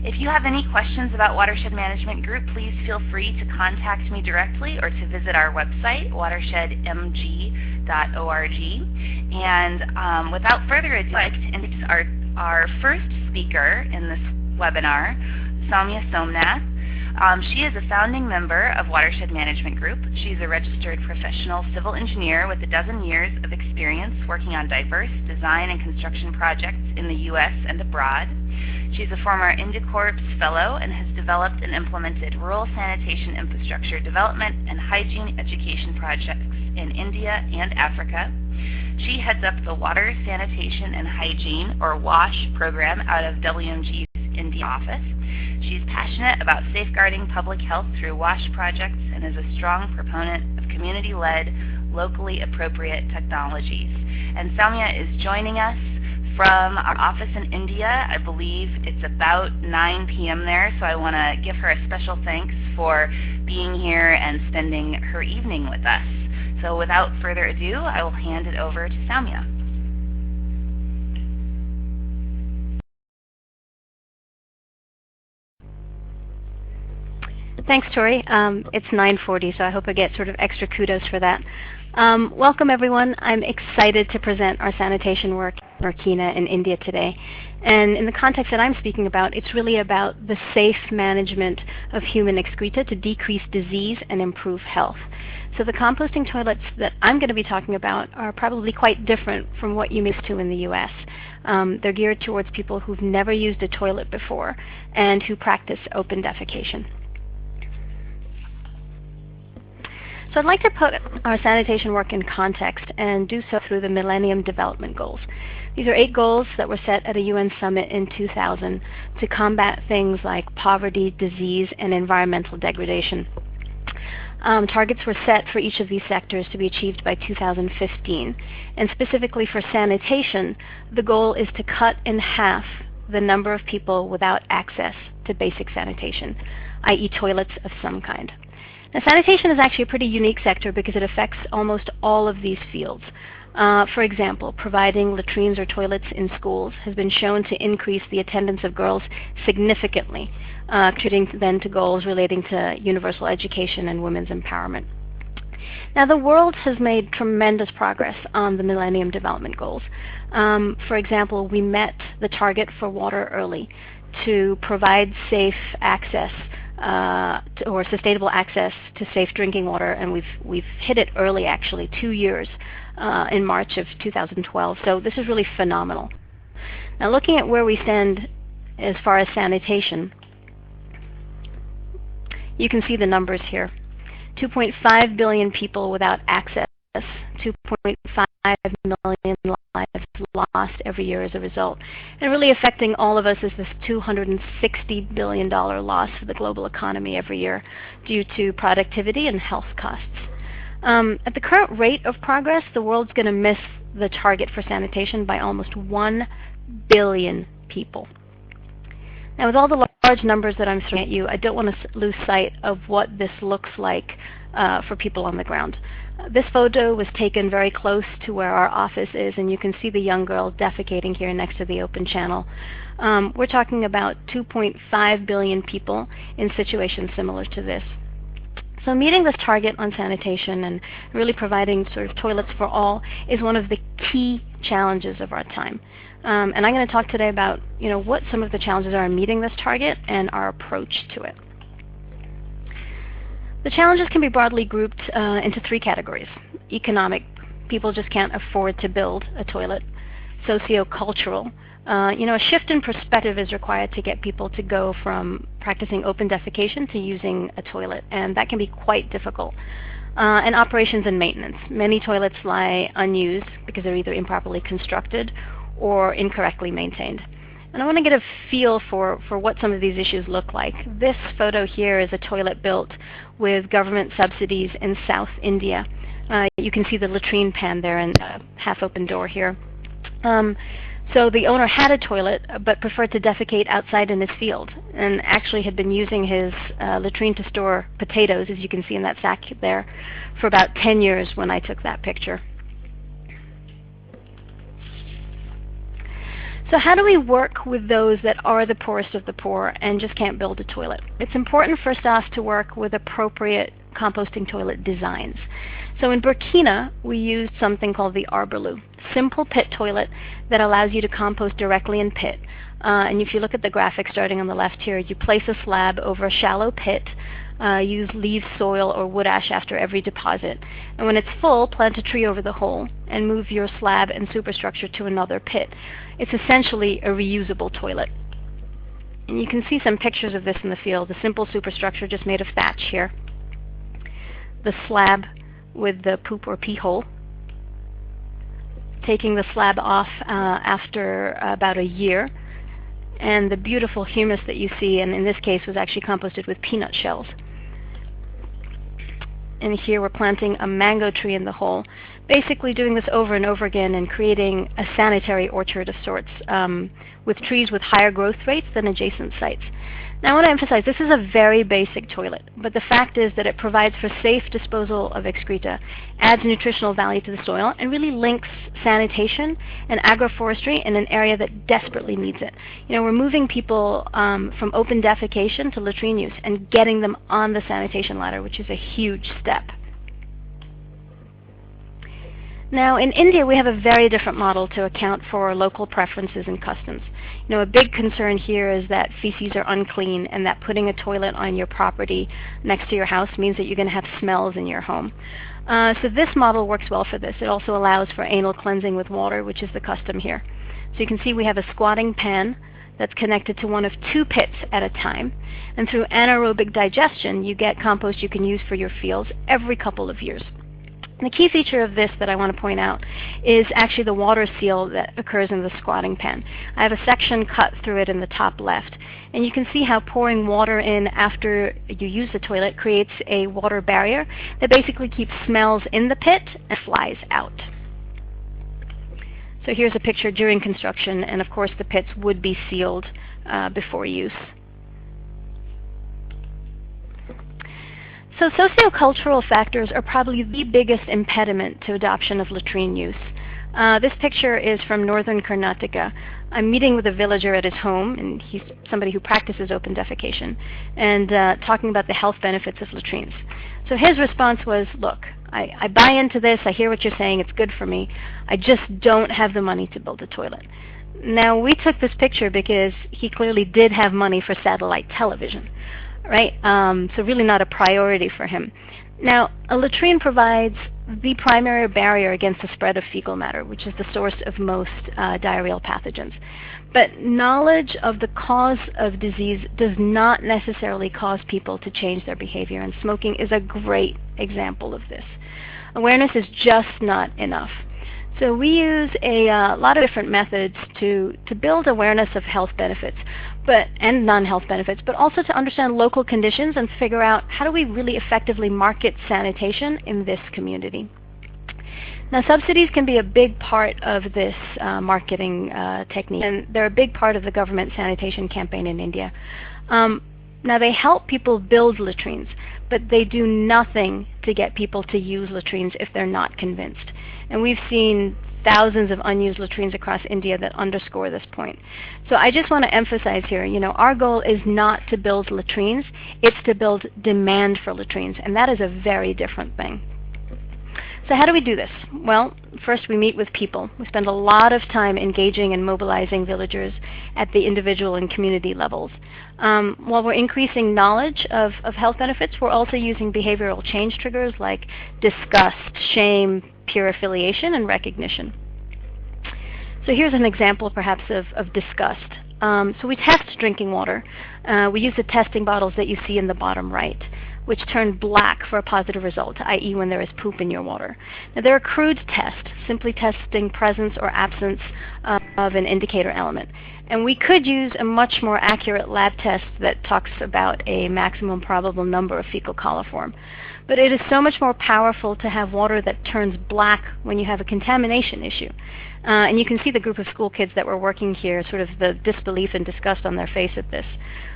If you have any questions about Watershed Management Group, please feel free to contact me directly or to visit our website, watershedmg.org. And without further ado, I'd like to introduce our first speaker in this webinar, Somnath. She is a founding member of Watershed Management Group. She's a registered professional civil engineer with 12 years of experience working on diverse design and construction projects in the U.S. and abroad. She's a former Indicorps Fellow and has developed and implemented rural sanitation infrastructure development and hygiene education projects in India and Africa. She heads up the Water, Sanitation, and Hygiene, or WASH, program out of WMG's India office. She's passionate about safeguarding public health through WASH projects and is a strong proponent of community-led, locally appropriate technologies. And Sowmya is joining us from our office in India. I believe it's about 9 p.m. there, so I want to give her a special thanks for being here and spending her evening with us. So without further ado, I will hand it over to Sowmya. Thanks, Tori. It's 9:40, so I hope I get sort of extra kudos for that. Welcome, everyone. I'm excited to present our sanitation work in Burkina in India today. And in the context that I'm speaking about, it's really about the safe management of human excreta to decrease disease and improve health. So the composting toilets that I'm going to be talking about are probably quite different from what you used to in the U.S. They're geared towards people who've never used a toilet before and who practice open defecation. So I'd like to put our sanitation work in context and do so through the Millennium Development Goals. These are 8 goals that were set at a UN summit in 2000 to combat things like poverty, disease, and environmental degradation. Targets were set for each of these sectors to be achieved by 2015. And specifically for sanitation, the goal is to cut in half the number of people without access to basic sanitation, i.e. toilets of some kind. Now, sanitation is actually a pretty unique sector because it affects almost all of these fields. For example, providing latrines or toilets in schools has been shown to increase the attendance of girls significantly, contributing then to goals relating to universal education and women's empowerment. Now, the world has made tremendous progress on the Millennium Development Goals. For example, we met the target for water early to provide safe access or sustainable access to safe drinking water, and we've hit it early, actually, 2 years in March of 2012. So this is really phenomenal. Now, looking at where we stand as far as sanitation, you can see the numbers here. 2.5 billion people without access, 2.5 million lives lost every year as a result. And really affecting all of us is this $260 billion loss for the global economy every year due to productivity and health costs. At the current rate of progress, the world's going to miss the target for sanitation by almost 1 billion people. Now, with all the large numbers that I'm throwing at you, I don't want to lose sight of what this looks like for people on the ground. This photo was taken very close to where our office is, and you can see the young girl defecating here next to the open channel. We're talking about 2.5 billion people in situations similar to this. So meeting this target on sanitation and really providing sort of toilets for all is one of the key challenges of our time. And I'm going to talk today about what some of the challenges are in meeting this target and our approach to it. The challenges can be broadly grouped into 3 categories. Economic, people just can't afford to build a toilet. Socio-cultural, a shift in perspective is required to get people to go from practicing open defecation to using a toilet, and that can be quite difficult. And operations and maintenance. Many toilets lie unused because they're either improperly constructed or incorrectly maintained. And I want to get a feel for what some of these issues look like. This photo here is a toilet built with government subsidies in South India. You can see the latrine pan there and the half-open door here. So the owner had a toilet but preferred to defecate outside in his field and actually had been using his latrine to store potatoes, as you can see in that sack there, for about 10 years when I took that picture. So how do we work with those that are the poorest of the poor and just can't build a toilet? It's important first off to work with appropriate composting toilet designs. So in Burkina, we used something called the Arborloo, simple pit toilet that allows you to compost directly in pit. And if you look at the graphic starting on the left here, you place a slab over a shallow pit, use leaf, soil, or wood ash after every deposit. And when it's full, plant a tree over the hole and move your slab and superstructure to another pit. It's essentially a reusable toilet. And you can see some pictures of this in the field. The simple superstructure just made of thatch here. The slab with the poop or pee hole. Taking the slab off after about a year. And the beautiful humus that you see, and in this case was actually composted with peanut shells. And here we're planting a mango tree in the hole, basically doing this over and over again and creating a sanitary orchard of sorts with trees with higher growth rates than adjacent sites. Now I want to emphasize this is a very basic toilet, but the fact is that it provides for safe disposal of excreta, adds nutritional value to the soil, and really links sanitation and agroforestry in an area that desperately needs it. You know, we're moving people from open defecation to latrine use and getting them on the sanitation ladder, which is a huge step. Now, in India, we have a very different model to account for local preferences and customs. You know, a big concern here is that feces are unclean and that putting a toilet on your property next to your house means that you're going to have smells in your home. So this model works well for this. It also allows for anal cleansing with water, which is the custom here. So you can see we have a squatting pan that's connected to one of two pits at a time. And through anaerobic digestion, you get compost you can use for your fields every couple of years. And the key feature of this that I want to point out is actually the water seal that occurs in the squatting pan. I have a section cut through it in the top left. And you can see how pouring water in after you use the toilet creates a water barrier that basically keeps smells in the pit and flies out. So here's a picture during construction, and of course the pits would be sealed before use. So sociocultural factors are probably the biggest impediment to adoption of latrine use. This picture is from northern Karnataka. I'm meeting with a villager at his home, and he's somebody who practices open defecation, and talking about the health benefits of latrines. So his response was, look, I buy into this, I hear what you're saying, it's good for me, I just don't have the money to build a toilet. Now, we took this picture because he clearly did have money for satellite television. Right? So really not a priority for him. Now, a latrine provides the primary barrier against the spread of fecal matter, which is the source of most diarrheal pathogens. But knowledge of the cause of disease does not necessarily cause people to change their behavior, and smoking is a great example of this. Awareness is just not enough. So we use a lot of different methods to build awareness of health benefits and non-health benefits, but also to understand local conditions and figure out how do we really effectively market sanitation in this community. Now, subsidies can be a big part of this marketing technique, and they're a big part of the government sanitation campaign in India. Now, they help people build latrines, but they do nothing to get people to use latrines if they're not convinced. And we've seen thousands of unused latrines across India that underscore this point. So I just want to emphasize here, you know, our goal is not to build latrines, it's to build demand for latrines, and that is a very different thing. So how do we do this? Well, first we meet with people. We spend a lot of time engaging and mobilizing villagers at the individual and community levels. While we're increasing knowledge of health benefits, we're also using behavioral change triggers like disgust, shame, peer affiliation, and recognition. So here's an example perhaps of disgust. So we test drinking water. We use the testing bottles that you see in the bottom right, which turn black for a positive result, i.e. when there is poop in your water. Now they're a crude test, simply testing presence or absence of an indicator element. And we could use a much more accurate lab test that talks about a maximum probable number of fecal coliform. But it is so much more powerful to have water that turns black when you have a contamination issue. And you can see the group of school kids that were working here, sort of the disbelief and disgust on their face at this.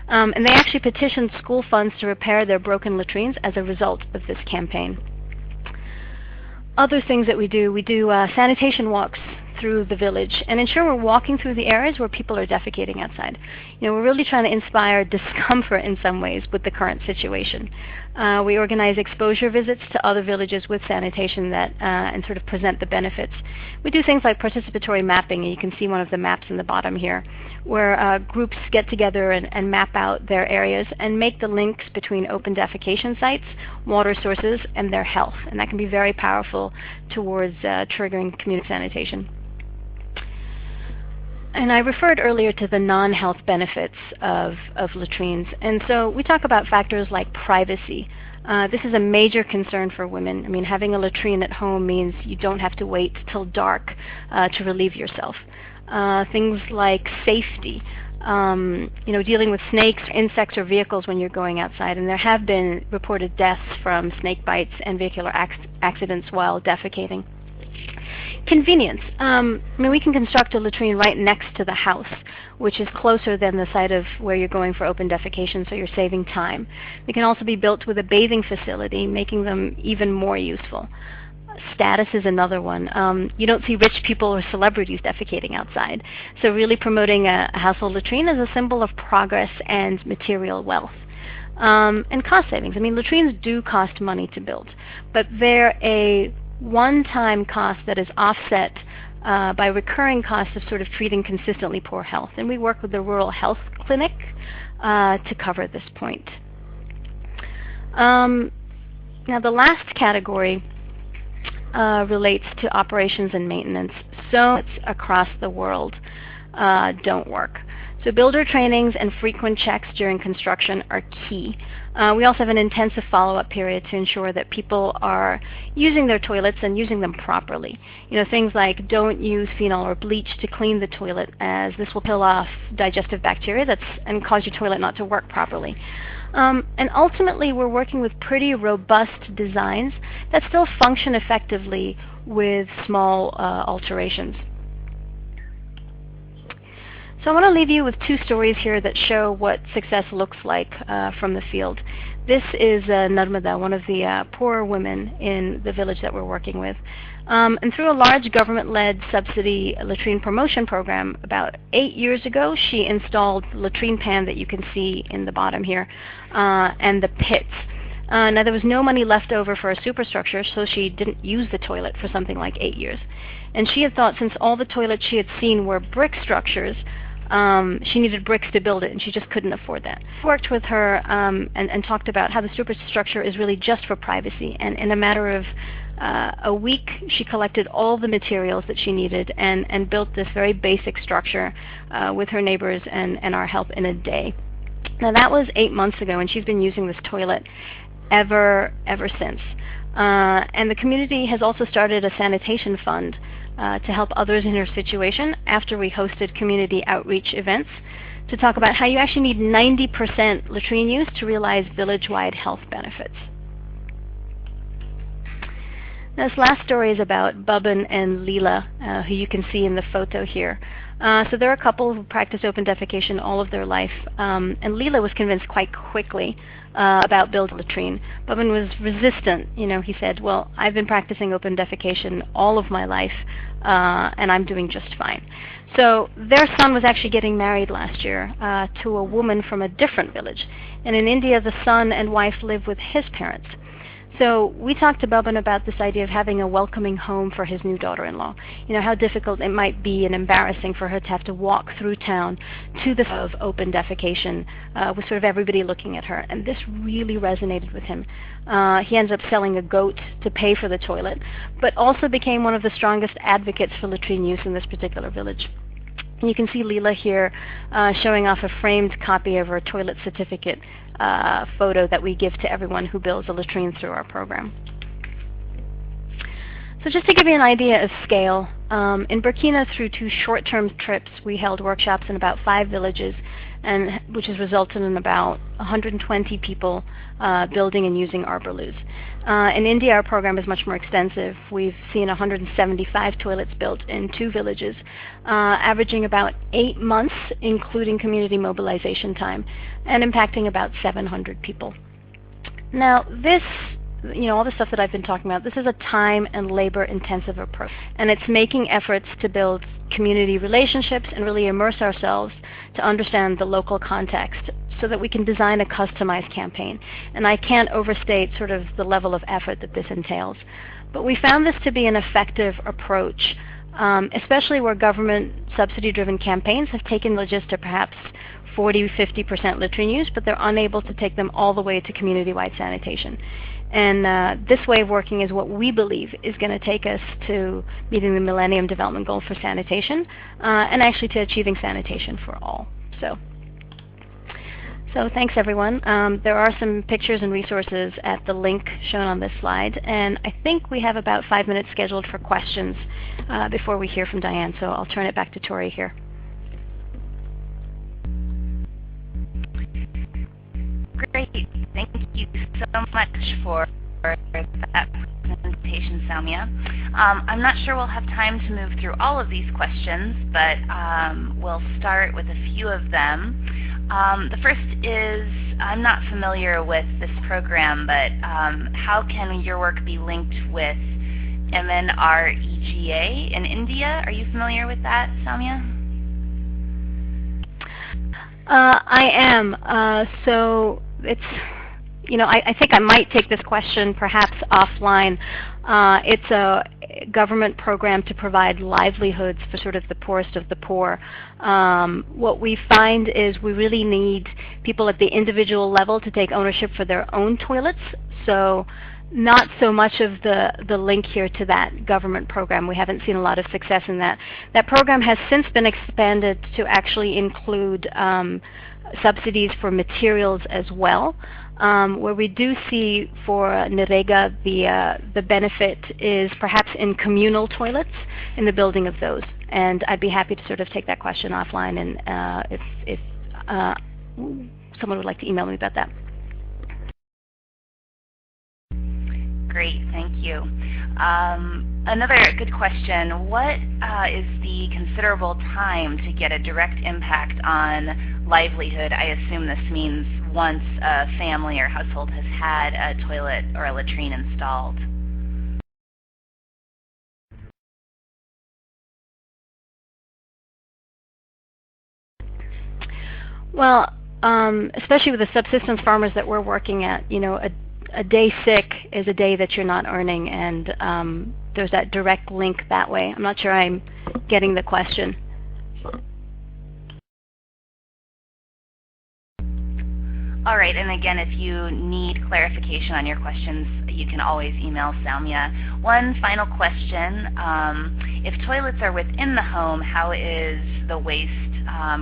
And they actually petitioned school funds to repair their broken latrines as a result of this campaign. Other things that we do sanitation walks through the village and ensure we're walking through the areas where people are defecating outside. We're really trying to inspire discomfort in some ways with the current situation. We organize exposure visits to other villages with sanitation and sort of present the benefits. We do things like participatory mapping, and you can see one of the maps in the bottom here, where groups get together and map out their areas and make the links between open defecation sites, water sources, and their health. And that can be very powerful towards triggering community sanitation. And I referred earlier to the non-health benefits of latrines. And so we talk about factors like privacy. This is a major concern for women. I mean, having a latrine at home means you don't have to wait till dark to relieve yourself. Things like safety, dealing with snakes, insects, or vehicles when you're going outside. And there have been reported deaths from snake bites and vehicular accidents while defecating. Convenience. We can construct a latrine right next to the house, which is closer than the site of where you're going for open defecation, so you're saving time. They can also be built with a bathing facility, making them even more useful. Status is another one. You don't see rich people or celebrities defecating outside, so really promoting a household latrine is a symbol of progress and material wealth. And cost savings. Latrines do cost money to build, but they're a one-time cost that is offset by recurring costs of sort of treating consistently poor health. And we work with the rural health clinic to cover this point. Now the last category relates to operations and maintenance. So across the world don't work. So builder trainings and frequent checks during construction are key. We also have an intensive follow-up period to ensure that people are using their toilets and using them properly. Things like don't use phenol or bleach to clean the toilet, as this will kill off digestive bacteria and cause your toilet not to work properly. And ultimately, we're working with pretty robust designs that still function effectively with small alterations. So I want to leave you with two stories here that show what success looks like from the field. This is Narmada, one of the poor women in the village that we're working with. And through a large government-led subsidy latrine promotion program about 8 years ago, she installed the latrine pan that you can see in the bottom here and the pits. Now, there was no money left over for a superstructure, so she didn't use the toilet for something like 8 years. And she had thought since all the toilets she had seen were brick structures, she needed bricks to build it, and she just couldn't afford that. I worked with her and talked about how the superstructure is really just for privacy. And in a matter of a week, she collected all the materials that she needed and built this very basic structure with her neighbors and our help in a day. Now, that was 8 months ago, and she's been using this toilet ever since. And the community has also started a sanitation fund to help others in her situation after we hosted community outreach events to talk about how you actually need 90% latrine use to realize village-wide health benefits. Now, this last story is about Bubba and Leela, who you can see in the photo here. So they're a couple who practice open defecation all of their life, and Leela was convinced quite quickly about building a latrine. Bubba was resistant. He said, well, I've been practicing open defecation all of my life, and I'm doing just fine. So their son was actually getting married last year to a woman from a different village. And in India, the son and wife live with his parents. So we talked to Bubba about this idea of having a welcoming home for his new daughter-in-law. How difficult it might be and embarrassing for her to have to walk through town to the of open defecation with sort of everybody looking at her. And this really resonated with him. He ended up selling a goat to pay for the toilet, but also became one of the strongest advocates for latrine use in this particular village. And you can see Leela here showing off a framed copy of her toilet certificate photo that we give to everyone who builds a latrine through our program. So just to give you an idea of scale, in Burkina, through 2 short-term trips, we held workshops in about 5 villages, which has resulted in about 120 people building and using arbor-loos. In India, our program is much more extensive. We've seen 175 toilets built in 2 villages, averaging about 8 months, including community mobilization time, and impacting about 700 people. Now, all the stuff that I've been talking about, this is a time and labor-intensive approach, and it's making efforts to build community relationships and really immerse ourselves to understand the local context so that we can design a customized campaign. And I can't overstate sort of the level of effort that this entails. But we found this to be an effective approach, especially where government subsidy-driven campaigns have taken just to perhaps 40–50% littering use, but they're unable to take them all the way to community-wide sanitation. And this way of working is what we believe is going to take us to meeting the Millennium Development Goal for sanitation, and actually to achieving sanitation for all. So thanks, everyone. There are some pictures and resources at the link shown on this slide, and I think we have about 5 minutes scheduled for questions before we hear from Diane, so I'll turn it back to Tori here. Great. Thank you so much for that presentation, Sowmya. I'm not sure we'll have time to move through all of these questions, but we'll start with a few of them. The first is, I'm not familiar with this program, but how can your work be linked with MNREGA in India? Are you familiar with that, Sowmya? I am. So it's, I think I might take this question perhaps offline. It's a government program to provide livelihoods for sort of the poorest of the poor. What we find is we really need people at the individual level to take ownership for their own toilets. So not so much of the link here to that government program. We haven't seen a lot of success in that. That program has since been expanded to actually include subsidies for materials as well. Where we do see for NREGA the benefit is perhaps in communal toilets, in the building of those. And I'd be happy to sort of take that question offline, and if someone would like to email me about that. Great, thank you. Another good question, what is the considerable time to get a direct impact on livelihood? I assume this means once a family or household has had a toilet or a latrine installed. Well, especially with the subsistence farmers that we're working at, a day sick is a day that you're not earning, and there's that direct link that way. I'm not sure I'm getting the question. All right, and again, if you need clarification on your questions, you can always email Sowmya. One final question, if toilets are within the home, how is the waste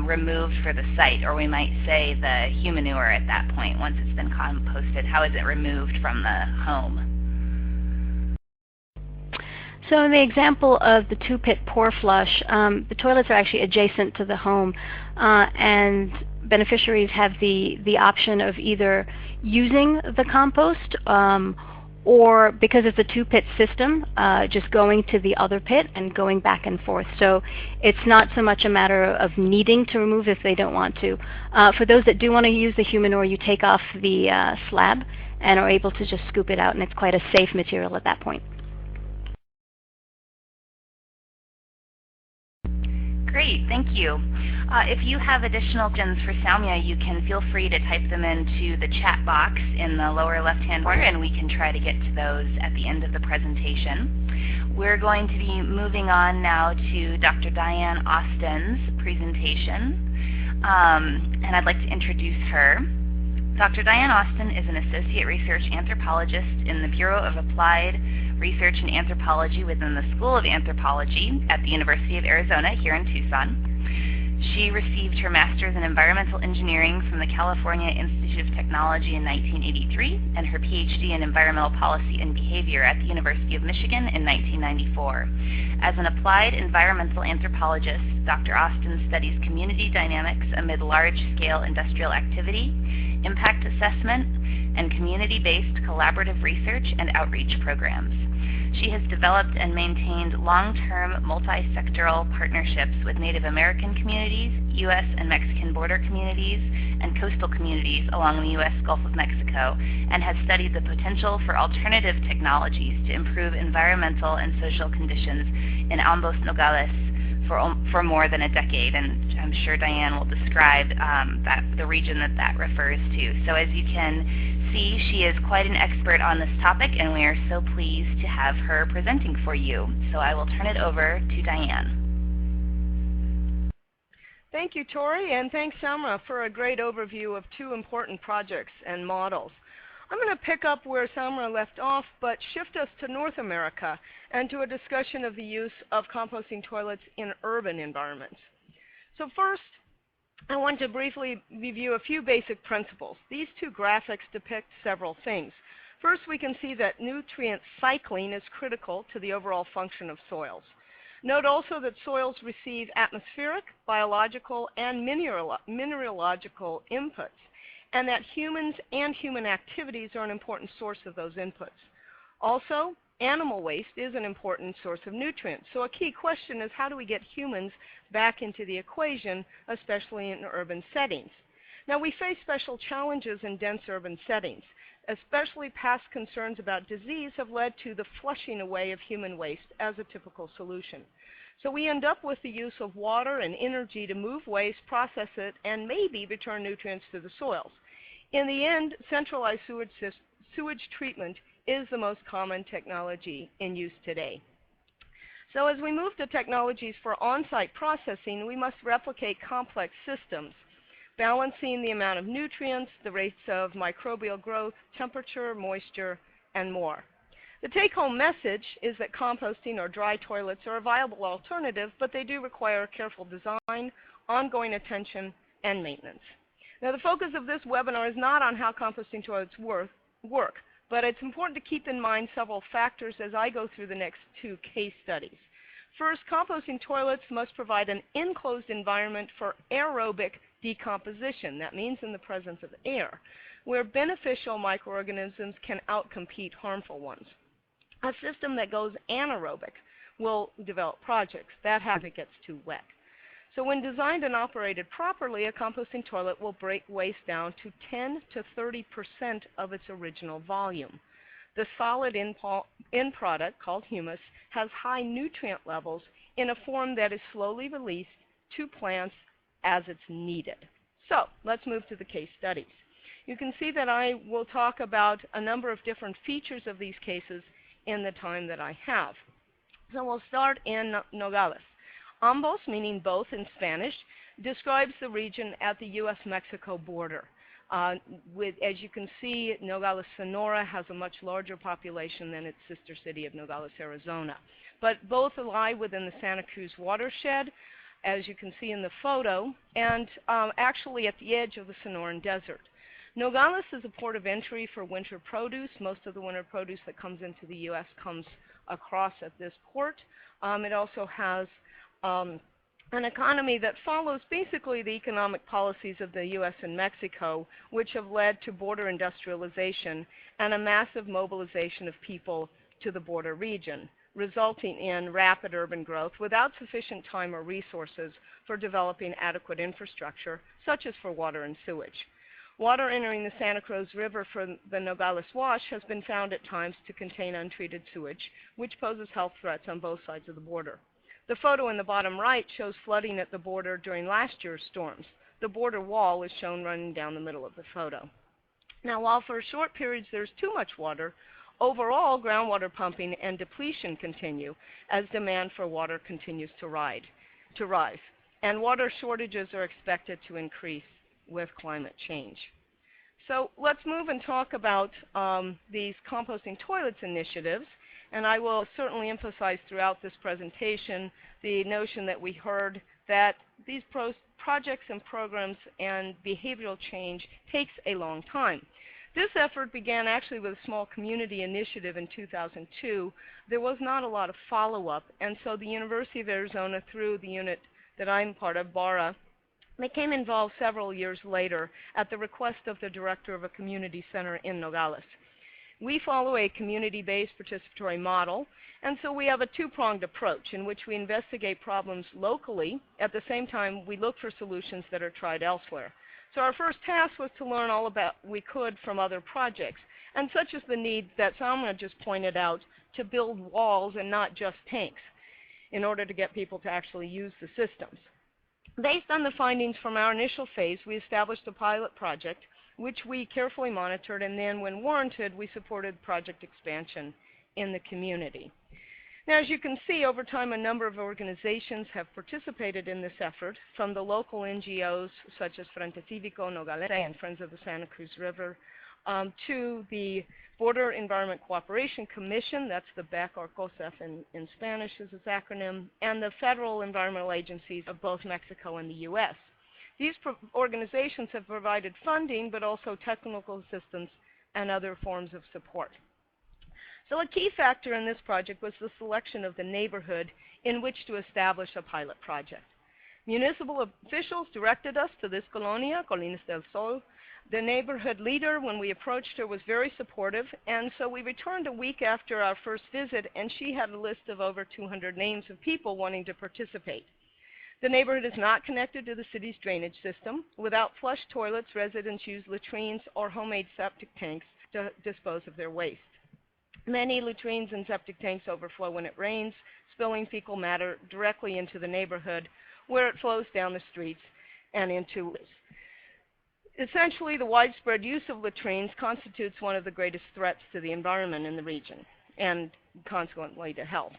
removed for the site, or we might say the humanure at that point, once it's been composted, how is it removed from the home? So in the example of the two-pit pour flush, the toilets are actually adjacent to the home, and beneficiaries have the option of either using the compost or, because it's a two-pit system, just going to the other pit and going back and forth. So it's not so much a matter of needing to remove if they don't want to. For those that do want to use the humanure, you take off the slab and are able to just scoop it out, and it's quite a safe material at that point. Great, thank you. If you have additional questions for Sowmya, you can feel free to type them into the chat box in the lower left-hand corner, and we can try to get to those at the end of the presentation. We're going to be moving on now to Dr. Diane Austin's presentation, and I'd like to introduce her. Dr. Diane Austin is an associate research anthropologist in the Bureau of Applied Research and Anthropology within the School of Anthropology at the University of Arizona here in Tucson. She received her master's in environmental engineering from the California Institute of Technology in 1983 and her PhD in environmental policy and behavior at the University of Michigan in 1994. As an applied environmental anthropologist, Dr. Austin studies community dynamics amid large-scale industrial activity, impact assessment, and community-based collaborative research and outreach programs. She has developed and maintained long-term multi-sectoral partnerships with Native American communities, U.S. and Mexican border communities, and coastal communities along the U.S. Gulf of Mexico, and has studied the potential for alternative technologies to improve environmental and social conditions in ambos Nogales for more than a decade, and I'm sure Diane will describe the region that refers to. So as you can see, she is quite an expert on this topic, and we are so pleased to have her presenting for you. So I will turn it over to Diane. Thank you, Tori, and thanks, Sowmya, for a great overview of two important projects and models. I'm going to pick up where Sowmya left off, but shift us to North America and to a discussion of the use of composting toilets in urban environments. So first, I want to briefly review a few basic principles. These two graphics depict several things. First, we can see that nutrient cycling is critical to the overall function of soils. Note also that soils receive atmospheric, biological, and mineralogical inputs, and that humans and human activities are an important source of those inputs. Also, animal waste is an important source of nutrients. So a key question is, how do we get humans back into the equation, especially in urban settings? Now, we face special challenges in dense urban settings. Especially past concerns about disease have led to the flushing away of human waste as a typical solution. So we end up with the use of water and energy to move waste, process it, and maybe return nutrients to the soils. In the end, centralized sewage treatment is the most common technology in use today. So as we move to technologies for on-site processing, we must replicate complex systems, balancing the amount of nutrients, the rates of microbial growth, temperature, moisture, and more. The take-home message is that composting or dry toilets are a viable alternative, but they do require careful design, ongoing attention, and maintenance. Now, the focus of this webinar is not on how composting toilets work, but it's important to keep in mind several factors as I go through the next two case studies. First, composting toilets must provide an enclosed environment for aerobic decomposition. That means in the presence of air, where beneficial microorganisms can outcompete harmful ones. A system that goes anaerobic will develop projects. That happens if it gets too wet. So when designed and operated properly, a composting toilet will break waste down to 10 to 30% of its original volume. The solid end product, called humus, has high nutrient levels in a form that is slowly released to plants as it's needed. So let's move to the case studies. You can see that I will talk about a number of different features of these cases in the time that I have. So we'll start in Nogales. Ambos, meaning both in Spanish, describes the region at the U.S.-Mexico border. As you can see, Nogales Sonora has a much larger population than its sister city of Nogales, Arizona. But both lie within the Santa Cruz watershed, as you can see in the photo, and actually at the edge of the Sonoran Desert. Nogales is a port of entry for winter produce. Most of the winter produce that comes into the U.S. comes across at this port. It also has an economy that follows basically the economic policies of the U.S. and Mexico, which have led to border industrialization and a massive mobilization of people to the border region, resulting in rapid urban growth without sufficient time or resources for developing adequate infrastructure, such as for water and sewage. Water entering the Santa Cruz River from the Nogales Wash has been found at times to contain untreated sewage, which poses health threats on both sides of the border. The photo in the bottom right shows flooding at the border during last year's storms. The border wall is shown running down the middle of the photo. Now, while for short periods there's too much water, overall groundwater pumping and depletion continue as demand for water continues to rise. And water shortages are expected to increase with climate change. So let's move and talk about these composting toilets initiatives. And I will certainly emphasize throughout this presentation the notion that we heard that these projects and programs and behavioral change takes a long time. This effort began actually with a small community initiative in 2002. There was not a lot of follow-up, and so the University of Arizona, through the unit that I'm part of, BARA, became involved several years later at the request of the director of a community center in Nogales. We follow a community-based participatory model, and so we have a two-pronged approach in which we investigate problems locally. At the same time, we look for solutions that are tried elsewhere. So our first task was to learn all about we could from other projects, and such as the need that Sowmya just pointed out to build walls and not just tanks in order to get people to actually use the systems. Based on the findings from our initial phase, we established a pilot project, which we carefully monitored, and then, when warranted, we supported project expansion in the community. Now, as you can see, over time, a number of organizations have participated in this effort, from the local NGOs, such as Frente Cívico, Nogales, and Friends of the Santa Cruz River, to the Border Environment Cooperation Commission, that's the BEC, or COSEF in Spanish is its acronym, and the federal environmental agencies of both Mexico and the U.S. These organizations have provided funding, but also technical assistance and other forms of support. So a key factor in this project was the selection of the neighborhood in which to establish a pilot project. Municipal officials directed us to this colonia, Colinas del Sol. The neighborhood leader, when we approached her, was very supportive, and so we returned a week after our first visit, and she had a list of over 200 names of people wanting to participate. The neighborhood is not connected to the city's drainage system. Without flush toilets, residents use latrines or homemade septic tanks to dispose of their waste. Many latrines and septic tanks overflow when it rains, spilling fecal matter directly into the neighborhood, where it flows down the streets and into lakes. Essentially, the widespread use of latrines constitutes one of the greatest threats to the environment in the region, and consequently to health.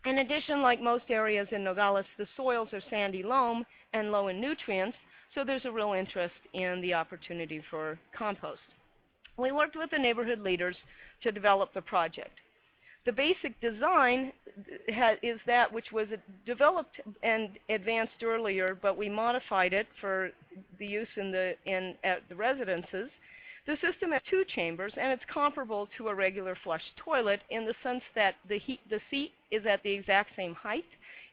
In addition, like most areas in Nogales, the soils are sandy loam and low in nutrients, so there's a real interest in the opportunity for compost. We worked with the neighborhood leaders to develop the project. The basic design is that which was developed and advanced earlier, but we modified it for the use at the residences. The system has two chambers, and it's comparable to a regular flush toilet in the sense that the seat is at the exact same height,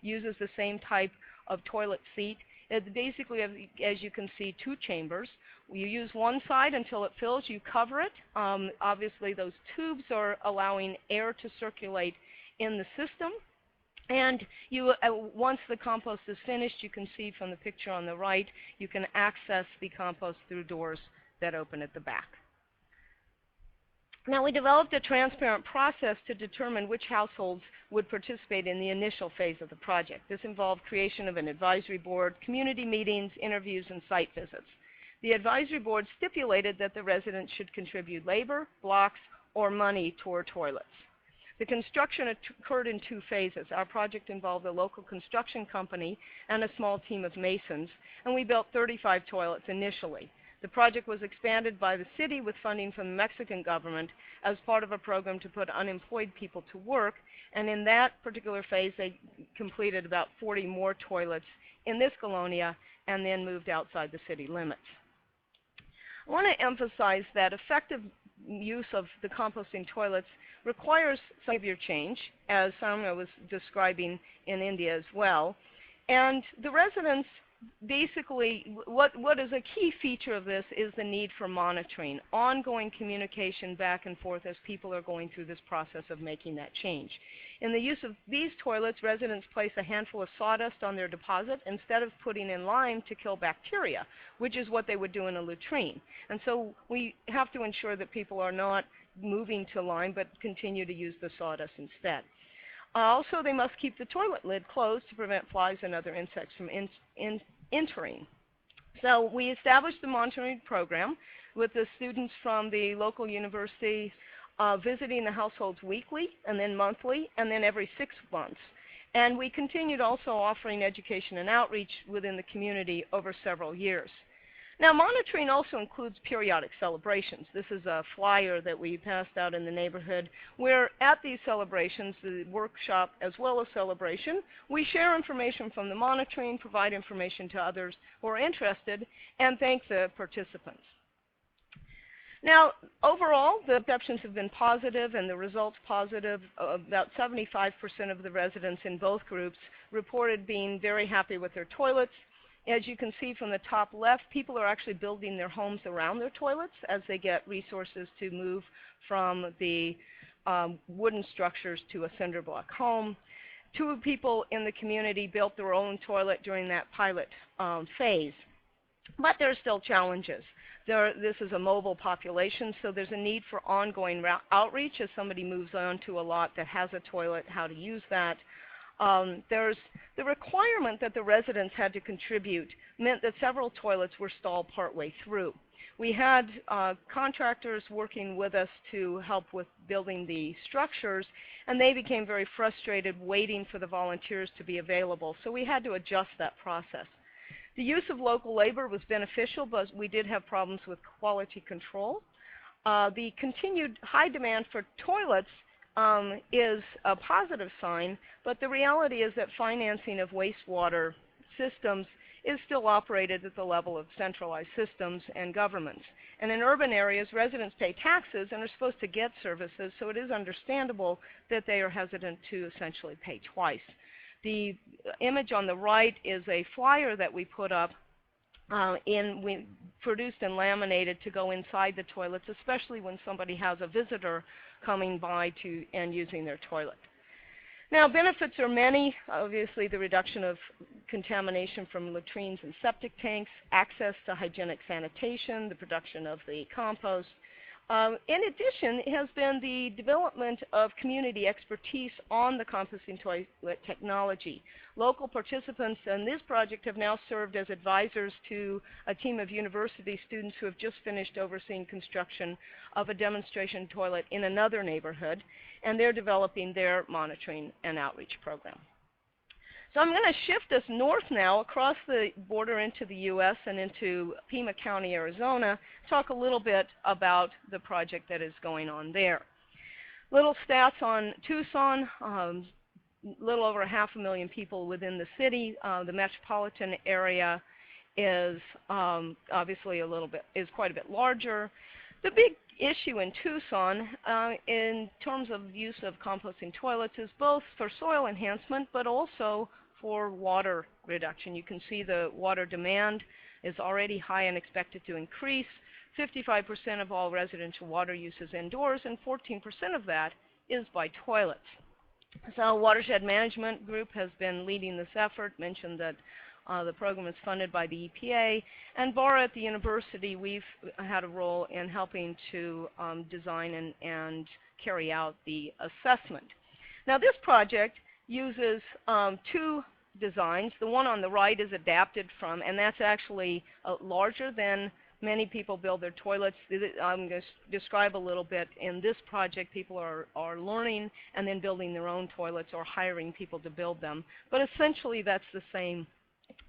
uses the same type of toilet seat. It's basically, as you can see, two chambers. You use one side until it fills, you cover it. Obviously, those tubes are allowing air to circulate in the system. And once the compost is finished, you can see from the picture on the right, you can access the compost through doors that open at the back. Now, we developed a transparent process to determine which households would participate in the initial phase of the project. This involved creation of an advisory board, community meetings, interviews, and site visits. The advisory board stipulated that the residents should contribute labor, blocks, or money toward toilets. The construction occurred in two phases. Our project involved a local construction company and a small team of masons, and we built 35 toilets initially. The project was expanded by the city with funding from the Mexican government as part of a program to put unemployed people to work, and in that particular phase they completed about 40 more toilets in this colonia and then moved outside the city limits. I want to emphasize that effective use of the composting toilets requires some behavior change, as Sowmya was describing in India as well. And the residents basically, what is a key feature of this is the need for monitoring, ongoing communication back and forth as people are going through this process of making that change. In the use of these toilets, residents place a handful of sawdust on their deposit instead of putting in lime to kill bacteria, which is what they would do in a latrine. And so we have to ensure that people are not moving to lime but continue to use the sawdust instead. Also, they must keep the toilet lid closed to prevent flies and other insects from entering. So we established the monitoring program with the students from the local university visiting the households weekly and then monthly and then every 6 months. And we continued also offering education and outreach within the community over several years. Now, monitoring also includes periodic celebrations. This is a flyer that we passed out in the neighborhood where at these celebrations, the workshop as well as celebration, we share information from the monitoring, provide information to others who are interested, and thank the participants. Now, overall, the receptions have been positive and the results positive. About 75% of the residents in both groups reported being very happy with their toilets. As you can see from the top left, people are actually building their homes around their toilets as they get resources to move from the wooden structures to a cinder block home. 2 people in the community built their own toilet during that pilot phase. But there are still challenges. This is a mobile population, so there's a need for ongoing outreach as somebody moves on to a lot that has a toilet, how to use that. There's the requirement that the residents had to contribute meant that several toilets were stalled partway through. We had contractors working with us to help with building the structures, and they became very frustrated waiting for the volunteers to be available, so we had to adjust that process. The use of local labor was beneficial, but we did have problems with quality control. The continued high demand for toilets is a positive sign, but the reality is that financing of wastewater systems is still operated at the level of centralized systems and governments. And in urban areas, residents pay taxes and are supposed to get services, so it is understandable that they are hesitant to essentially pay twice. The image on the right is a flyer that we put up we produced and laminated to go inside the toilets, especially when somebody has a visitor coming by and using their toilet. Now, benefits are many. Obviously, the reduction of contamination from latrines and septic tanks, access to hygienic sanitation, the production of the compost. In addition, has been the development of community expertise on the composting toilet technology. Local participants in this project have now served as advisors to a team of university students who have just finished overseeing construction of a demonstration toilet in another neighborhood, and they're developing their monitoring and outreach program. So I'm going to shift us north now across the border into the U.S. and into Pima County, Arizona, talk a little bit about the project that is going on there. Little stats on Tucson, little over 500,000 people within the city. The metropolitan area is obviously quite a bit larger. The big issue in Tucson in terms of use of composting toilets is both for soil enhancement but also for water reduction. You can see the water demand is already high and expected to increase. 55% of all residential water use is indoors, and 14% of that is by toilets. So Watershed Management Group has been leading this effort, mentioned that the program is funded by the EPA, and Bara at the university, we've had a role in helping to design and carry out the assessment. Now this project uses 2 designs. The one on the right is adapted from, and that's actually larger than many people build their toilets. I'm going to describe a little bit. In this project, people are learning and then building their own toilets or hiring people to build them. But essentially, that's the same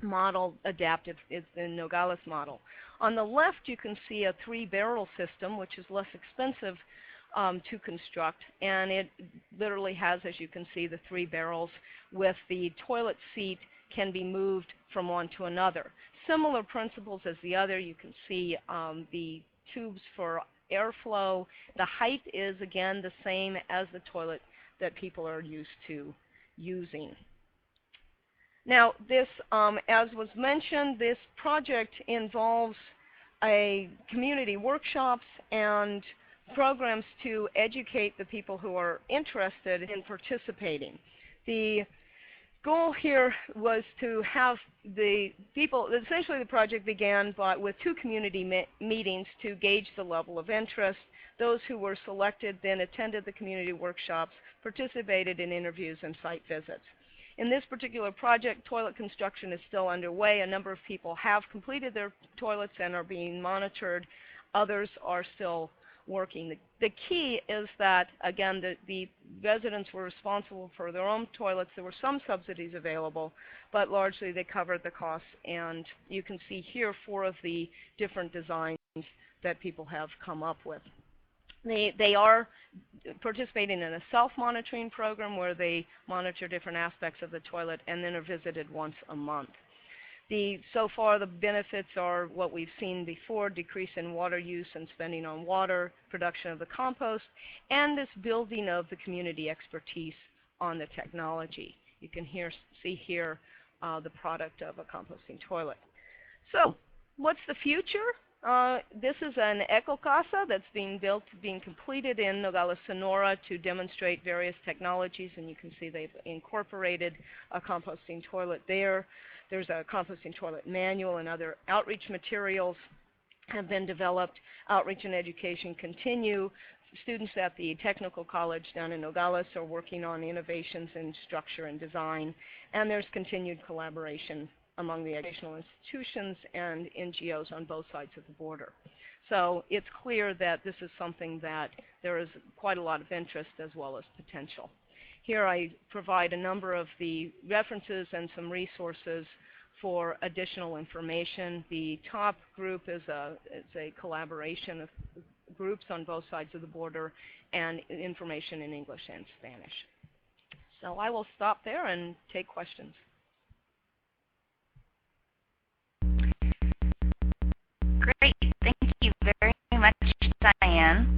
model adapted. It's the Nogales model. On the left, you can see a 3-barrel system, which is less expensive to construct, and it literally has, as you can see, the 3 barrels with the toilet seat can be moved from one to another. Similar principles as the other. You can see the tubes for airflow. The height is, again, the same as the toilet that people are used to using. Now, this, as was mentioned, this project involves community workshops and programs to educate the people who are interested in participating. The goal here was to have the people, essentially the project began with 2 community meetings to gauge the level of interest. Those who were selected then attended the community workshops, participated in interviews and site visits. In this particular project, toilet construction is still underway. A number of people have completed their toilets and are being monitored. Others are still working. The key is that, again, the residents were responsible for their own toilets. There were some subsidies available, but largely they covered the costs. And you can see here 4 of the different designs that people have come up with. They are participating in a self-monitoring program where they monitor different aspects of the toilet and then are visited once a month. So far, the benefits are what we've seen before: decrease in water use and spending on water, production of the compost, and this building of the community expertise on the technology. You can see here the product of a composting toilet. So, what's the future? This is an eco-casa that's being completed in Nogales, Sonora to demonstrate various technologies, and you can see they've incorporated a composting toilet there. There's a composting toilet manual and other outreach materials have been developed. Outreach and education continue. Students at the technical college down in Nogales are working on innovations in structure and design, and there's continued collaboration among the educational institutions and NGOs on both sides of the border. So it's clear that this is something that there is quite a lot of interest as well as potential. Here I provide a number of the references and some resources for additional information. The top group is a collaboration of groups on both sides of the border and information in English and Spanish. So I will stop there and take questions. Great. Thank you very much, Diane.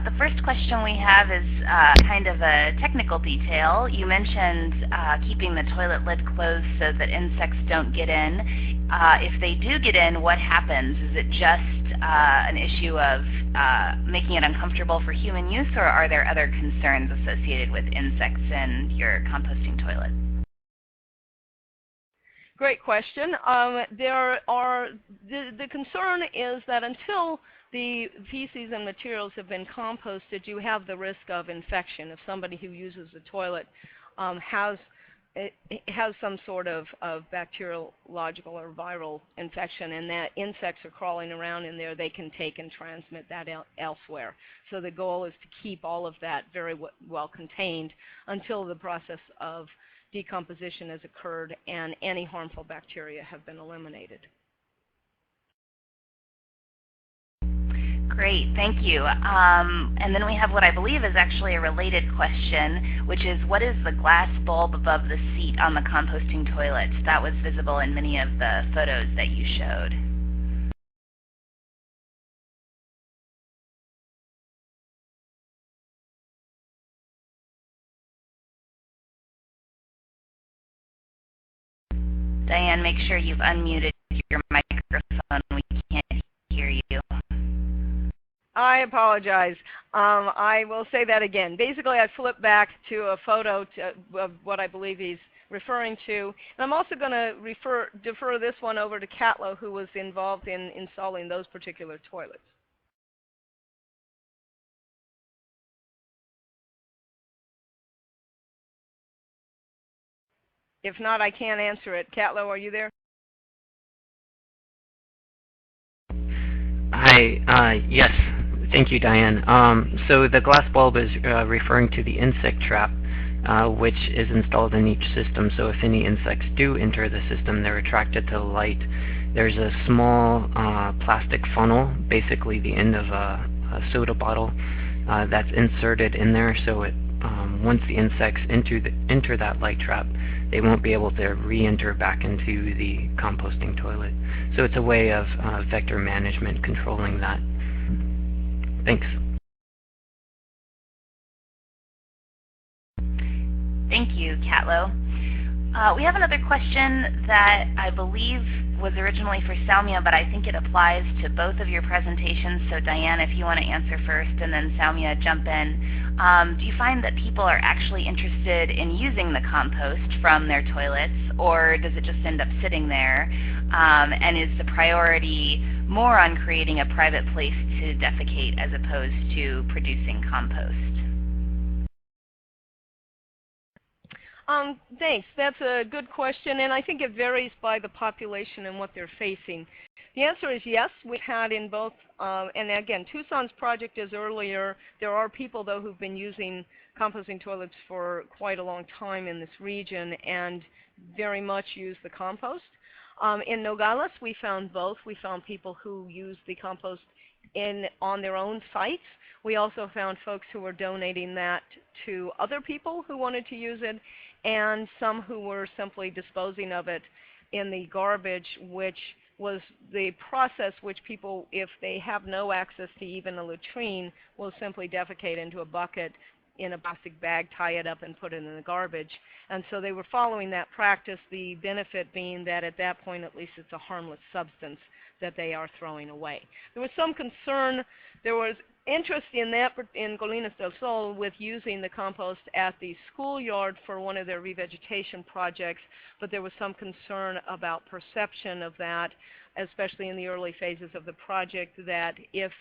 The first question we have is kind of a technical detail. You mentioned keeping the toilet lid closed so that insects don't get in. If they do get in, what happens? Is it just an issue of making it uncomfortable for human use, or are there other concerns associated with insects in your composting toilet? Great question. The concern is that until the feces and materials have been composted, you have the risk of infection. If somebody who uses the toilet has some sort of bacteriological or viral infection, and that insects are crawling around in there, they can take and transmit that elsewhere. So the goal is to keep all of that very well contained until the process of decomposition has occurred and any harmful bacteria have been eliminated. Great, thank you. And then we have what I believe is actually a related question, which is, what is the glass bulb above the seat on the composting toilet? That was visible in many of the photos that you showed. Diane, make sure you've unmuted your microphone. We can't hear you. I apologize. I will say that again. Basically, I flipped back to a photo of what I believe he's referring to. And I'm also going to defer this one over to Catlo, who was involved in installing those particular toilets. If not, I can't answer it. Catlo, are you there? Hi, yes. Thank you, Diane. So the glass bulb is referring to the insect trap, which is installed in each system. So if any insects do enter the system, they're attracted to the light. There's a small plastic funnel, basically the end of a soda bottle, that's inserted in there. So it, once the insects enter that light trap, they won't be able to re-enter back into the composting toilet. So it's a way of vector management, controlling that. Thanks. Thank you, Catlo. We have another question that I believe was originally for Sowmya, but I think it applies to both of your presentations. So Diane, if you want to answer first, and then Sowmya, jump in. Do you find that people are actually interested in using the compost from their toilets, or does it just end up sitting there? And is the priority more on creating a private place to defecate as opposed to producing compost? Thanks. That's a good question, and I think it varies by the population and what they're facing. The answer is yes. We've had in both, and again, Tucson's project is earlier. There are people, though, who've been using composting toilets for quite a long time in this region and very much use the compost. In Nogales, we found both. We found people who use the compost on their own sites. We also found folks who were donating that to other people who wanted to use it, and some who were simply disposing of it in the garbage, which was the process which people, if they have no access to even a latrine, will simply defecate into a bucket in a plastic bag, tie it up, and put it in the garbage. And so they were following that practice, the benefit being that at that point at least it's a harmless substance that they are throwing away. There was some concern, there was interest in that in Colinas del Sol with using the compost at the schoolyard for one of their revegetation projects, but there was some concern about perception of that, especially in the early phases of the project, that if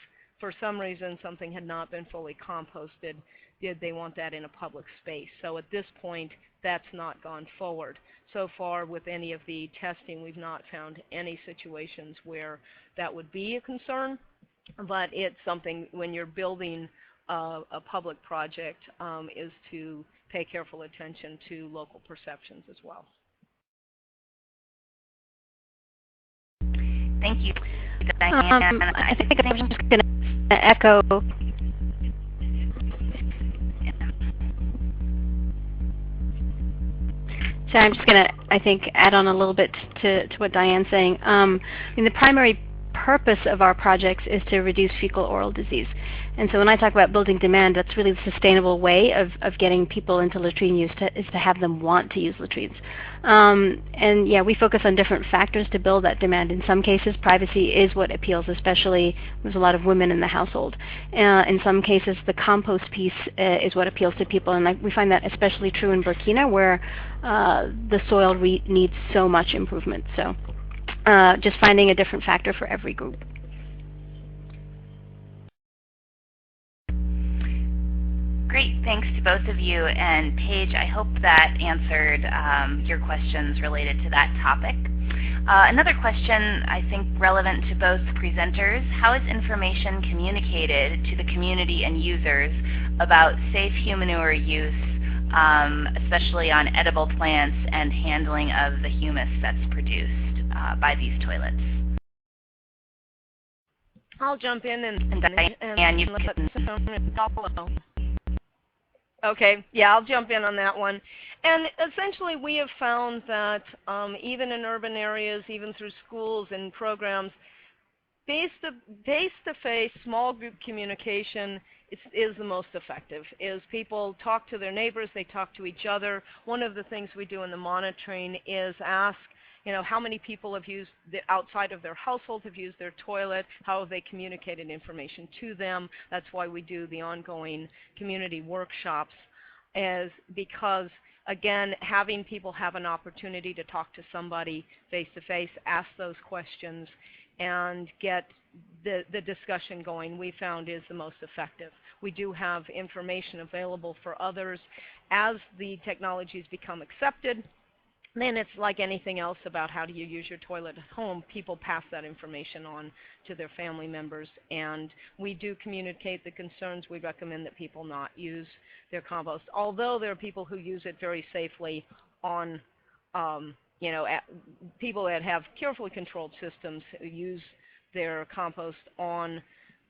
for some reason something had not been fully composted, did they want that in a public space? So at this point, that's not gone forward. So far with any of the testing, we've not found any situations where that would be a concern, but it's something when you're building a public project is to pay careful attention to local perceptions as well. Thank you, Diane. I think I'm just going to echo. So I'm just going to, I think, add on a little bit to what Diane's saying. The primary purpose of our projects is to reduce fecal oral disease. And so when I talk about building demand, that's really the sustainable way of getting people into latrine use is to have them want to use latrines. And yeah, we focus on different factors to build that demand. In some cases, privacy is what appeals, especially there's a lot of women in the household. In some cases, the compost piece is what appeals to people, and we find that especially true in Burkina, where the soil needs so much improvement. So just finding a different factor for every group. Great, thanks to both of you. And Paige, I hope that answered your questions related to that topic. Another question, I think relevant to both presenters: how is information communicated to the community and users about safe human manure use, especially on edible plants and handling of the humus that's produced by these toilets? I'll jump in and Diane, you can follow. Okay, yeah, I'll jump in on that one. And essentially we have found that even in urban areas, even through schools and programs, face-to-face, small group communication is the most effective. Is people talk to their neighbors, they talk to each other. One of the things we do in the monitoring is ask, how many people have used outside of their household have used their toilet, how have they communicated information to them. That's why we do the ongoing community workshops, because again, having people have an opportunity to talk to somebody face-to-face, ask those questions, and get the discussion going, we found is the most effective. We do have information available for others. As the technologies become accepted, then it's like anything else about how do you use your toilet at home. People pass that information on to their family members, and we do communicate the concerns. We recommend that people not use their compost, although there are people who use it very safely on, people that have carefully controlled systems who use their compost on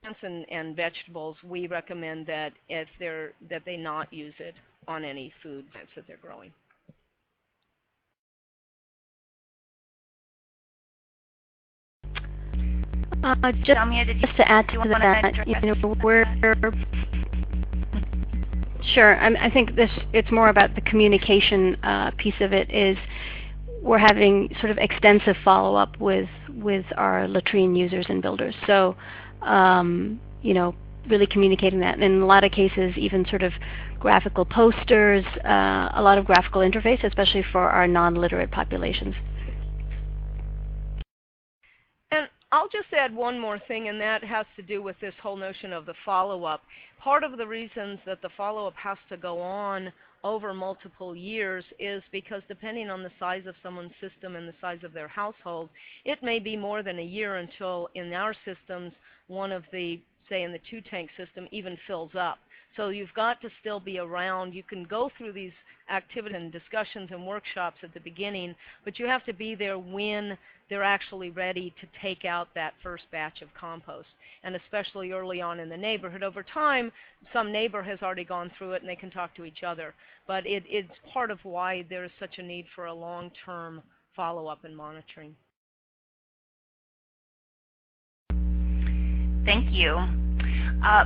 plants and vegetables. We recommend that that they not use it on any food plants that they're growing. Just to add to that, we're sure. I think it's more about the communication piece of it. Is we're having sort of extensive follow-up with our latrine users and builders. So really communicating that. And in a lot of cases, even sort of graphical posters, a lot of graphical interface, especially for our non-literate populations. I'll just add one more thing, and that has to do with this whole notion of the follow-up. Part of the reasons that the follow-up has to go on over multiple years is because depending on the size of someone's system and the size of their household, it may be more than a year until in our systems one of the, say in the 2-tank system, even fills up. So you've got to still be around. You can go through these activities and discussions and workshops at the beginning, but you have to be there when they're actually ready to take out that first batch of compost. And especially early on in the neighborhood. Over time, some neighbor has already gone through it and they can talk to each other. But it's part of why there is such a need for a long-term follow-up and monitoring. Thank you.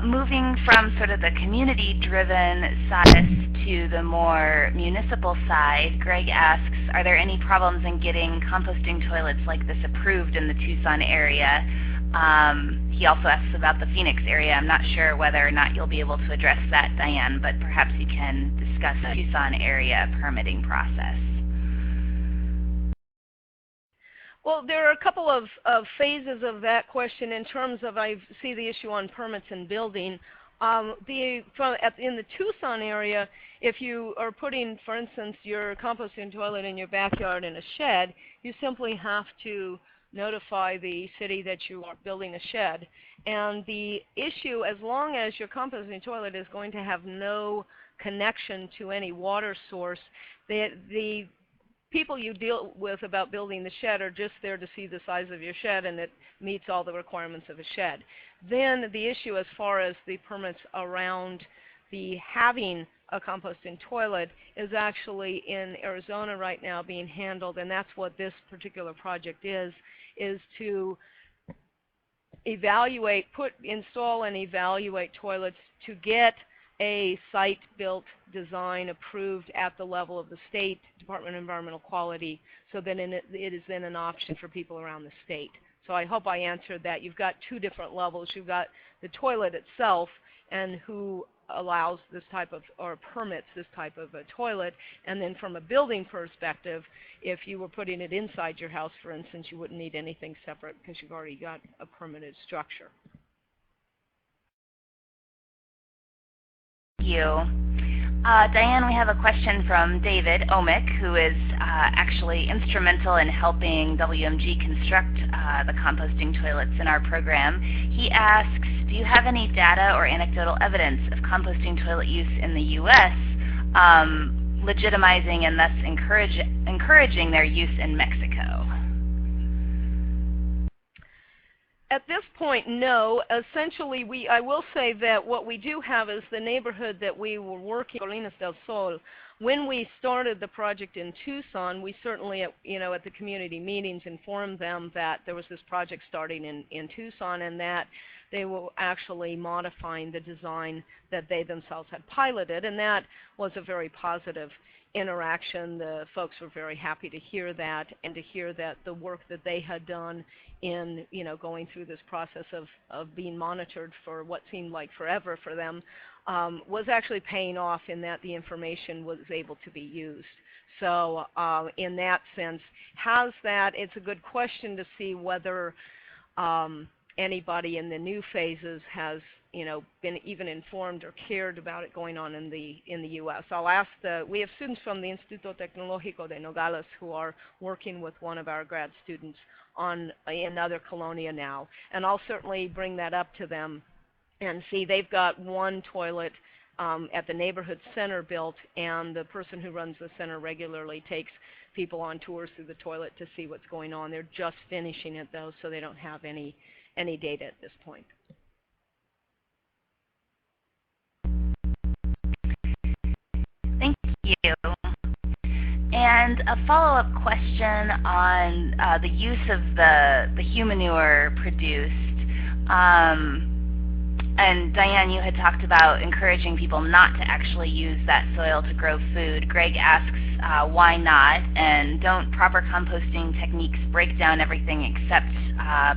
Moving from sort of the community-driven side to the more municipal side, Greg asks, are there any problems in getting composting toilets like this approved in the Tucson area? He also asks about the Phoenix area. I'm not sure whether or not you'll be able to address that, Diane, but perhaps you can discuss the Tucson area permitting process. Well, there are a couple of phases of that question in terms of, I see the issue on permits and building. In the Tucson area, if you are putting, for instance, your composting toilet in your backyard in a shed, you simply have to notify the city that you are building a shed. And the issue, as long as your composting toilet is going to have no connection to any water source, the people you deal with about building the shed are just there to see the size of your shed and it meets all the requirements of a shed. Then the issue as far as the permits around the having a composting toilet is actually in Arizona right now being handled, and that's what this particular project is to evaluate, install and evaluate toilets to get a site-built design approved at the level of the State Department of Environmental Quality, so that it is then an option for people around the state. So I hope I answered that. You've got two different levels. You've got the toilet itself and who allows this type of, or permits this type of a toilet, and then from a building perspective, if you were putting it inside your house, for instance, you wouldn't need anything separate because you've already got a permitted structure. Thank you. Diane, we have a question from David Omick, who is actually instrumental in helping WMG construct the composting toilets in our program. He asks, do you have any data or anecdotal evidence of composting toilet use in the U.S. Legitimizing and thus encouraging their use in Mexico? At this point, no. Essentially, I will say that what we do have is the neighborhood that we were working in, Colinas del Sol. When we started the project in Tucson, we certainly, at the community meetings informed them that there was this project starting in Tucson and that they were actually modifying the design that they themselves had piloted, and that was a very positive interaction. The folks were very happy to hear that and to hear that the work that they had done in going through this process of being monitored for what seemed like forever for them was actually paying off in that the information was able to be used. So in that sense, it's a good question to see whether anybody in the new phases has been even informed or cared about it going on in the U.S. I'll ask we have students from the Instituto Tecnológico de Nogales who are working with one of our grad students on another colonia now, and I'll certainly bring that up to them and see. They've got one toilet at the neighborhood center built, and the person who runs the center regularly takes people on tours through the toilet to see what's going on. They're just finishing it though, so they don't have any data at this point. Thank you. And a follow-up question on the use of the humanure produced. And Diane, you had talked about encouraging people not to actually use that soil to grow food. Greg asks why not, and don't proper composting techniques break down everything except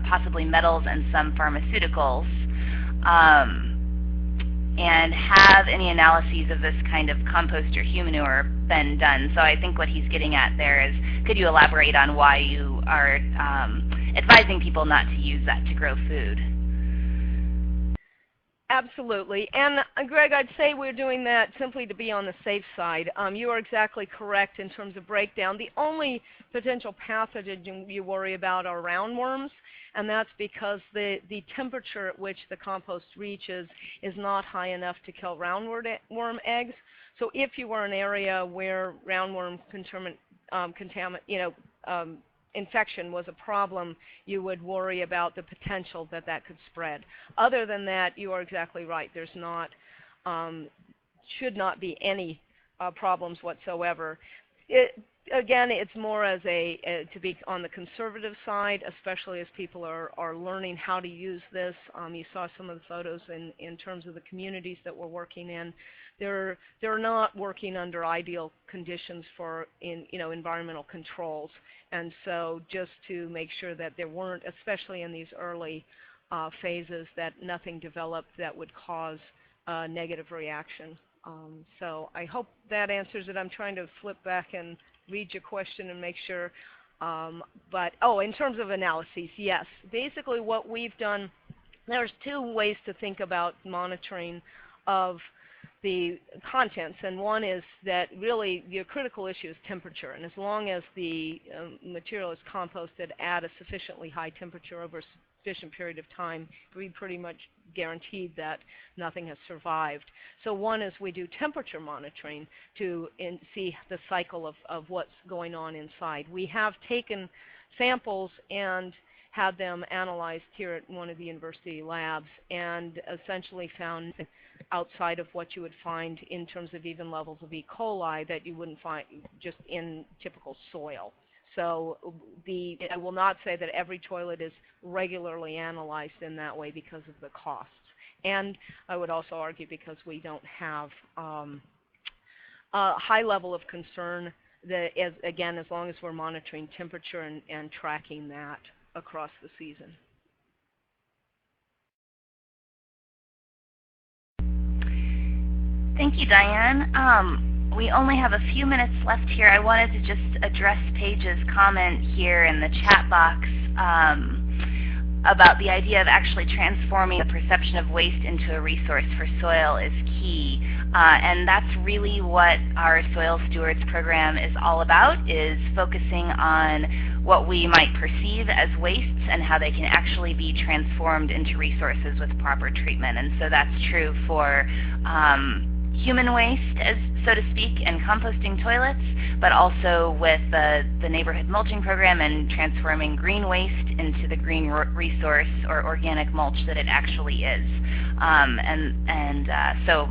possibly metals and some pharmaceuticals? And have any analyses of this kind of compost or humanure been done? So I think what he's getting at there is, could you elaborate on why you are advising people not to use that to grow food? Absolutely. And Greg, I'd say we're doing that simply to be on the safe side. You are exactly correct in terms of breakdown. The only potential pathogen you worry about are roundworms, and that's because the temperature at which the compost reaches is not high enough to kill roundworm eggs. So if you were in an area where roundworm infection was a problem, you would worry about the potential that could spread. Other than that, you are exactly right. There's not, should not be any problems whatsoever. again, it's more as to be on the conservative side, especially as people are learning how to use this. You saw some of the photos in terms of the communities that we're working in. They're not working under ideal conditions for environmental controls, and so just to make sure that there weren't, especially in these early phases, that nothing developed that would cause a negative reaction. So I hope that answers it. I'm trying to flip back and read your question and make sure. In terms of analyses, yes. Basically what we've done, there's two ways to think about monitoring of the contents, and one is that really your critical issue is temperature, and as long as the material is composted at a sufficiently high temperature over a sufficient period of time, we pretty much guaranteed that nothing has survived. So one is we do temperature monitoring to see the cycle of what's going on inside. We have taken samples and had them analyzed here at one of the university labs and essentially found outside of what you would find in terms of even levels of E. coli that you wouldn't find just in typical soil. So I will not say that every toilet is regularly analyzed in that way because of the costs. And I would also argue because we don't have a high level of concern that, again, as long as we're monitoring temperature and tracking that across the season. Thank you, Diane. We only have a few minutes left here. I wanted to just address Paige's comment here in the chat box about the idea of actually transforming the perception of waste into a resource for soil is key. And that's really what our Soil Stewards program is all about, is focusing on what we might perceive as wastes and how they can actually be transformed into resources with proper treatment. And so that's true for human waste, so to speak, and composting toilets, but also with the neighborhood mulching program and transforming green waste into the green resource or organic mulch that it actually is. So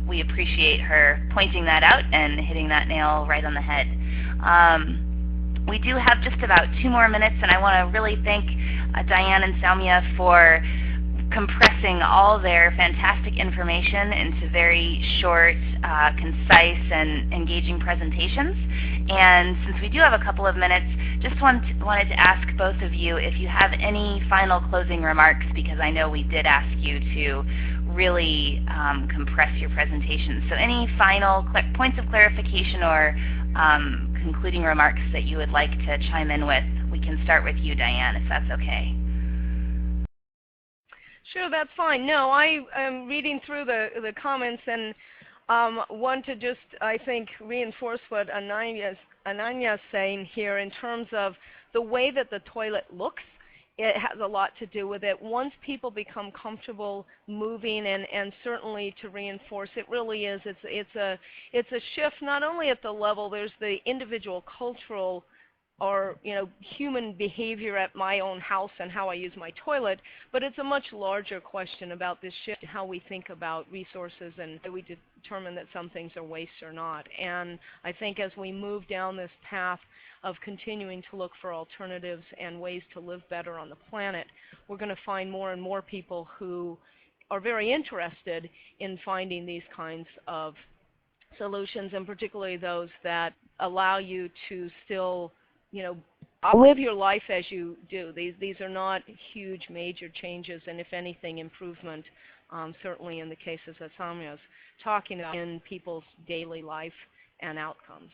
we appreciate her pointing that out and hitting that nail right on the head. We do have just about 2 more minutes, and I want to really thank Diane and Sowmya for compressing all their fantastic information into very short, concise, and engaging presentations. And since we do have a couple of minutes, just wanted to ask both of you if you have any final closing remarks, because I know we did ask you to really compress your presentation. So any final points of clarification or concluding remarks that you would like to chime in with? We can start with you, Diane, if that's okay. Sure, that's fine. No, I am reading through the comments and want to just, I think, reinforce what Ananya's saying here in terms of the way that the toilet looks. It has a lot to do with it. Once people become comfortable moving, and certainly to reinforce, it really is. It's a shift not only at the level. There's the individual cultural or human behavior at my own house and how I use my toilet, but it's a much larger question about this shift in how we think about resources and how we determine that some things are waste or not. And I think as we move down this path of continuing to look for alternatives and ways to live better on the planet, we're going to find more and more people who are very interested in finding these kinds of solutions, and particularly those that allow you to still live your life as you do. These are not huge, major changes, and if anything, improvement, certainly in the cases that Sowmya is talking about in people's daily life and outcomes.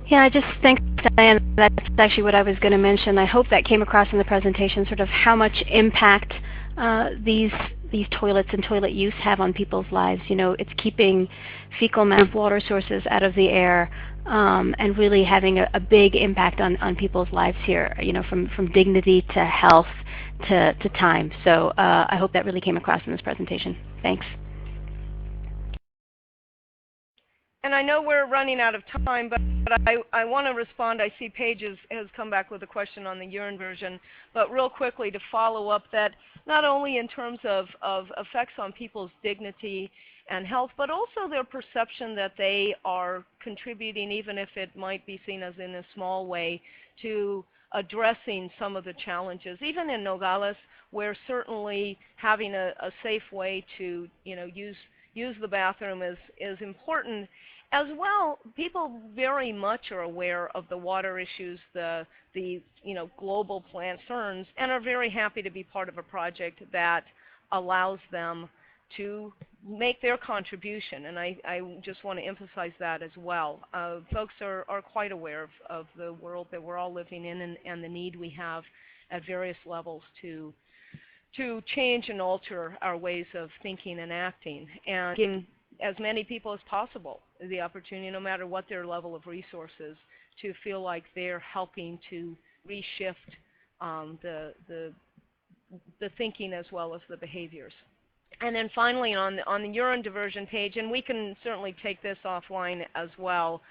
Yeah, I just think, Diane, that's actually what I was going to mention. I hope that came across in the presentation, sort of how much impact these toilets and toilet use have on people's lives. It's keeping fecal matter water sources out of the air and really having a big impact on people's lives here, from dignity to health to time. So I hope that really came across in this presentation. Thanks. And I know we're running out of time, but I want to respond. I see Paige has come back with a question on the urine version, but real quickly to follow up that not only in terms of effects on people's dignity and health, but also their perception that they are contributing, even if it might be seen as in a small way, to addressing some of the challenges. Even in Nogales, where certainly having a safe way to use the bathroom is important. As well, people very much are aware of the water issues, the global concerns, and are very happy to be part of a project that allows them to make their contribution. And I just want to emphasize that as well. Folks are quite aware of the world that we're all living in, and the need we have at various levels to change and alter our ways of thinking and acting, and giving as many people as possible the opportunity, no matter what their level of resources, to feel like they're helping to reshift the thinking as well as the behaviors. And then finally, on the urine diversion page, and we can certainly take this offline as well,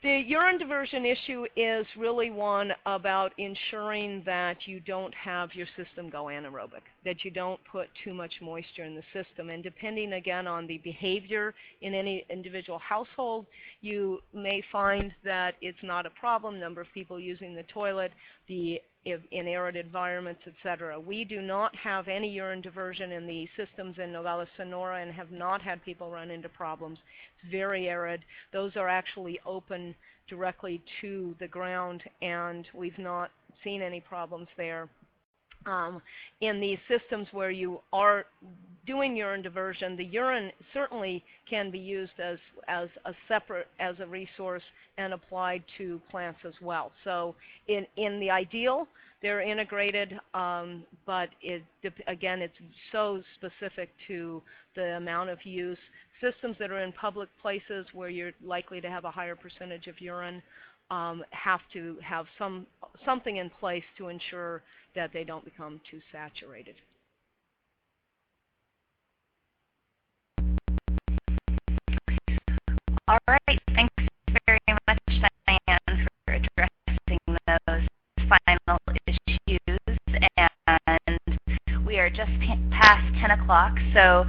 the urine diversion issue is really one about ensuring that you don't have your system go anaerobic, that you don't put too much moisture in the system. And depending, again, on the behavior in any individual household, you may find that it's not a problem, number of people using the toilet, in arid environments, etc. We do not have any urine diversion in the systems in Nogales Sonora and have not had people run into problems. It's very arid. Those are actually open directly to the ground, and we've not seen any problems there. In these systems where you are doing urine diversion, the urine certainly can be used as a resource and applied to plants as well. So in the ideal, they're integrated, but again, it's so specific to the amount of use. Systems that are in public places where you're likely to have a higher percentage of urine have to have something in place to ensure that they don't become too saturated. All right, thanks very much, Diane, for addressing those final issues. And we are just past 10 o'clock, so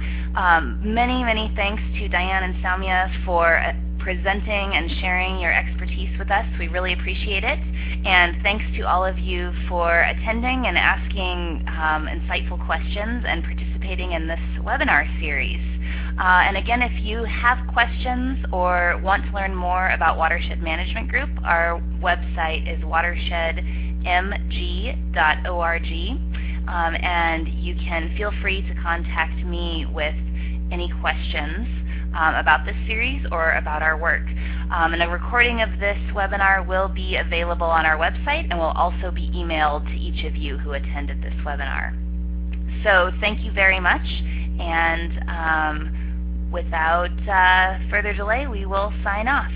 many thanks to Diane and Sowmya for presenting and sharing your expertise with us. We really appreciate it. And thanks to all of you for attending and asking insightful questions and participating in this webinar series. And again, if you have questions or want to learn more about Watershed Management Group, our website is watershedmg.org. And you can feel free to contact me with any questions about this series or about our work. And a recording of this webinar will be available on our website and will also be emailed to each of you who attended this webinar. So thank you very much, and without further delay, we will sign off.